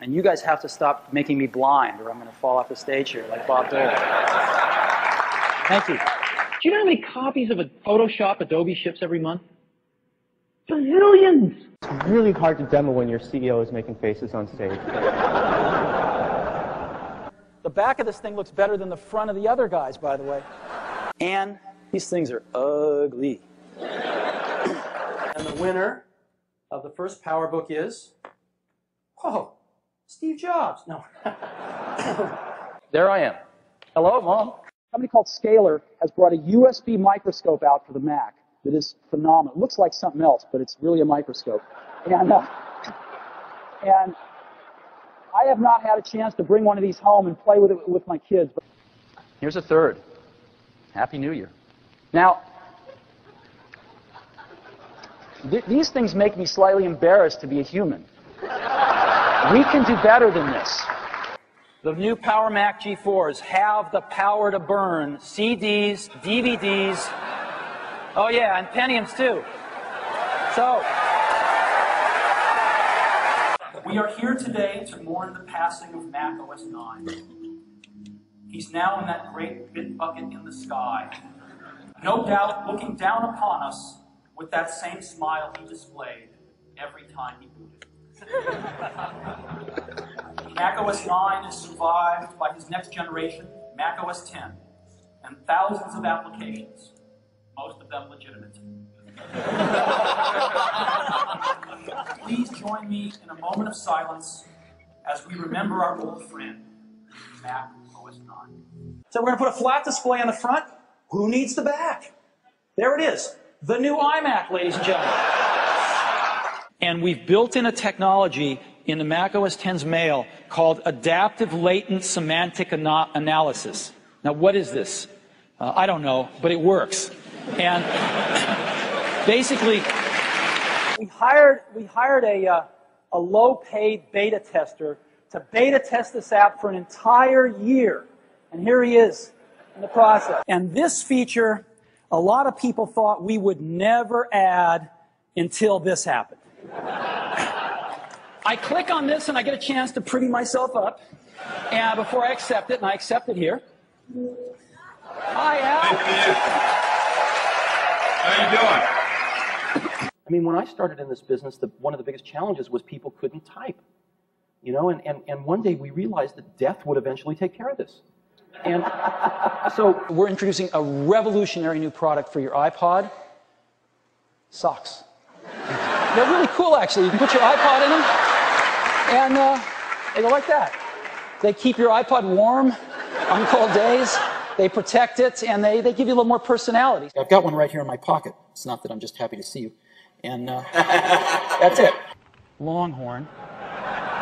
And you guys have to stop making me blind or I'm going to fall off the stage here like Bob Dole. Thank you. Do you know how many copies of a Photoshop Adobe ships every month? Bazillions! It's really hard to demo when your CEO is making faces on stage. The back of this thing looks better than the front of the other guys, by the way. And these things are ugly. And the winner of the first PowerBook is, oh, Steve Jobs. No. There I am. Hello, Mom. A company called Scalar has brought a USB microscope out for the Mac that is phenomenal. It looks like something else, but it's really a microscope. And I have not had a chance to bring one of these home and play with it with my kids. But here's a third. Happy New Year. Now, these things make me slightly embarrassed to be a human. We can do better than this. The new Power Mac G4s have the power to burn CDs, DVDs, oh yeah, and Pentiums too. So, we are here today to mourn the passing of Mac OS 9. He's now in that great bit bucket in the sky, no doubt looking down upon us with that same smile he displayed every time he booted. Mac OS 9 is survived by his next generation, Mac OS 10, and thousands of applications, most of them legitimate. Please join me in a moment of silence as we remember our old friend, Mac OS 9. So we're going to put a flat display on the front. Who needs the back? There it is, the new iMac, ladies and gentlemen. And we've built in a technology in the Mac OS X's mail called adaptive latent semantic analysis. Now, what is this? I don't know, but it works. And basically, we hired a low-paid beta tester to beta test this app for an entire year. And here he is in the process. And this feature, a lot of people thought we would never add until this happened. I click on this and I get a chance to pretty myself up and before I accept it, and I accept it here. Hi, Al. How you doing? I mean, when I started in this business, one of the biggest challenges was people couldn't type. You know, and one day we realized that death would eventually take care of this. And so we're introducing a revolutionary new product for your iPod. Socks. They're really cool, actually. You can put your iPod in them, and they go like that. They keep your iPod warm on cold days. They protect it, and they give you a little more personality. I've got one right here in my pocket. It's not that I'm just happy to see you. And that's it. Longhorn.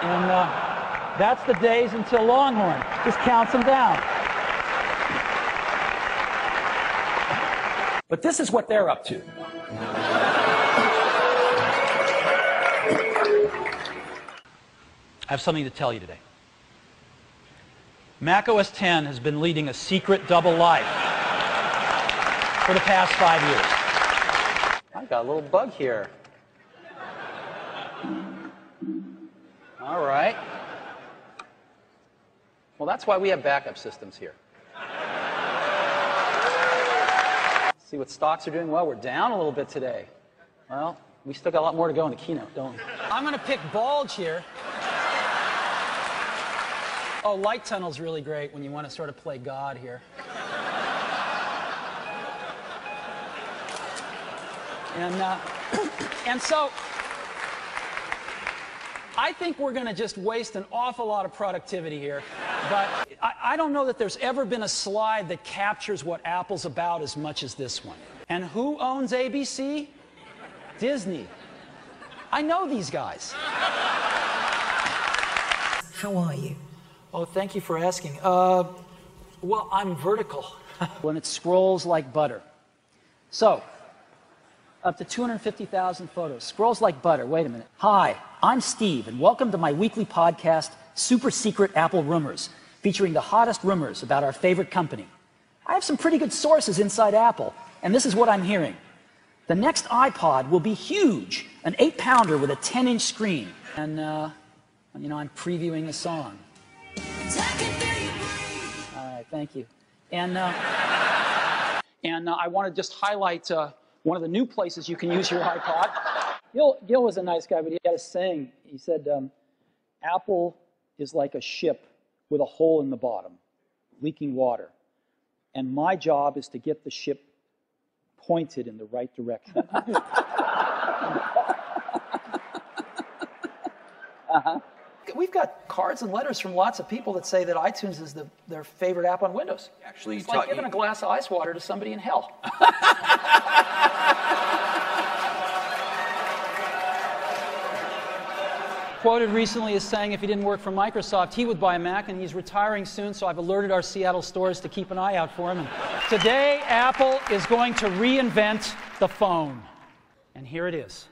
And that's the days until Longhorn. Just counts them down. But this is what they're up to. I have something to tell you today. Mac OS X has been leading a secret double life for the past 5 years. I've got a little bug here. All right. Well, that's why we have backup systems here. See what stocks are doing? Well, we're down a little bit today. Well, we still got a lot more to go in the keynote, don't we? I'm going to pick bulge here. Oh, light tunnel's really great when you want to sort of play God here. And so, I think we're going to just waste an awful lot of productivity here. But I don't know that there's ever been a slide that captures what Apple's about as much as this one. And who owns ABC? Disney. I know these guys. How are you? Oh, thank you for asking. Well, I'm vertical. When it scrolls like butter. So, up to 250,000 photos. Scrolls like butter. Wait a minute. Hi, I'm Steve, and welcome to my weekly podcast, Super Secret Apple Rumors, featuring the hottest rumors about our favorite company. I have some pretty good sources inside Apple, and this is what I'm hearing. The next iPod will be huge, an 8-pounder with a 10-inch screen. And You know, I'm previewing a song. All right, thank you. And I want to just highlight one of the new places you can use your iPod. Gil was a nice guy, but he had a saying. He said, Apple is like a ship with a hole in the bottom, leaking water. And my job is to get the ship pointed in the right direction. We've got cards and letters from lots of people that say that iTunes is their favorite app on Windows. Actually, it's like giving a glass of ice water to somebody in hell. Quoted recently as saying if he didn't work for Microsoft, he would buy a Mac, and he's retiring soon, so I've alerted our Seattle stores to keep an eye out for him. And today, Apple is going to reinvent the phone. And here it is.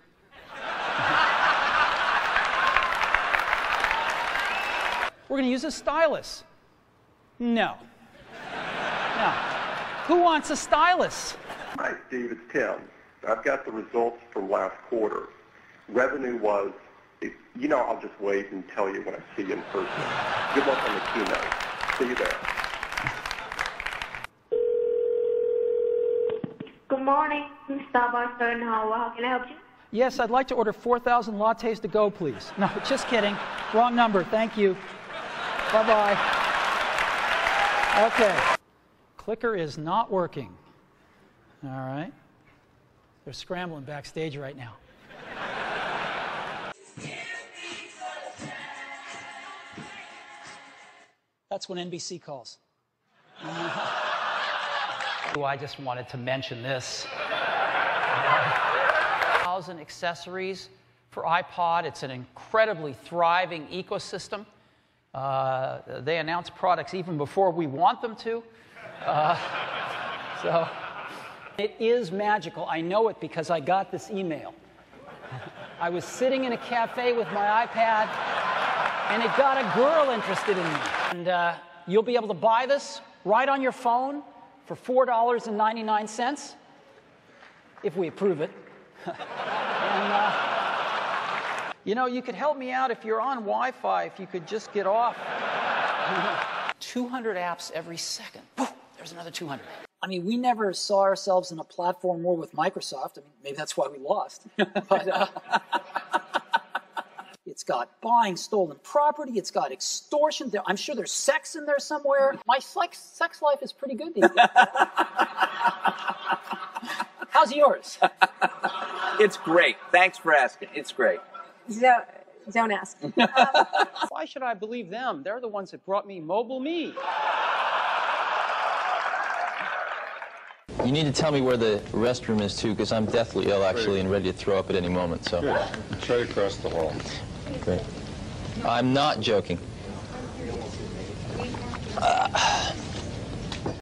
We're going to use a stylus. No. No. Who wants a stylus? Hi, Steve. It's Tim. I've got the results from last quarter. Revenue was, I'll just wait and tell you when I see you in person. Good luck on the keynote. See you there. Good morning, Starbucks and how can I help you? Yes, I'd like to order 4,000 lattes to go, please. No, just kidding. Wrong number. Thank you. Bye-bye. Okay. Clicker is not working. All right. They're scrambling backstage right now. That's when NBC calls. I just wanted to mention this. 1,000 accessories for iPod. It's an incredibly thriving ecosystem. They announce products even before we want them to. So it is magical. I know it because I got this email. I was sitting in a cafe with my iPad, and it got a girl interested in me. And you'll be able to buy this right on your phone for $4.99 if we approve it. And, you could help me out if you're on Wi-Fi, if you could just get off. 200 apps every second. Poof, there's another 200. I mean, we never saw ourselves in a platform war with Microsoft. I mean, maybe that's why we lost. But it's got buying stolen property. It's got extortion. I'm sure there's sex in there somewhere. My sex life is pretty good these days. How's yours? It's great. Thanks for asking. It's great. Don't ask. Why should I believe them? They're the ones that brought me Mobile Me. You need to tell me where the restroom is, too, because I'm deathly ill, actually, and ready to throw up at any moment. So. Good. It's right across the hall. Great. I'm not joking.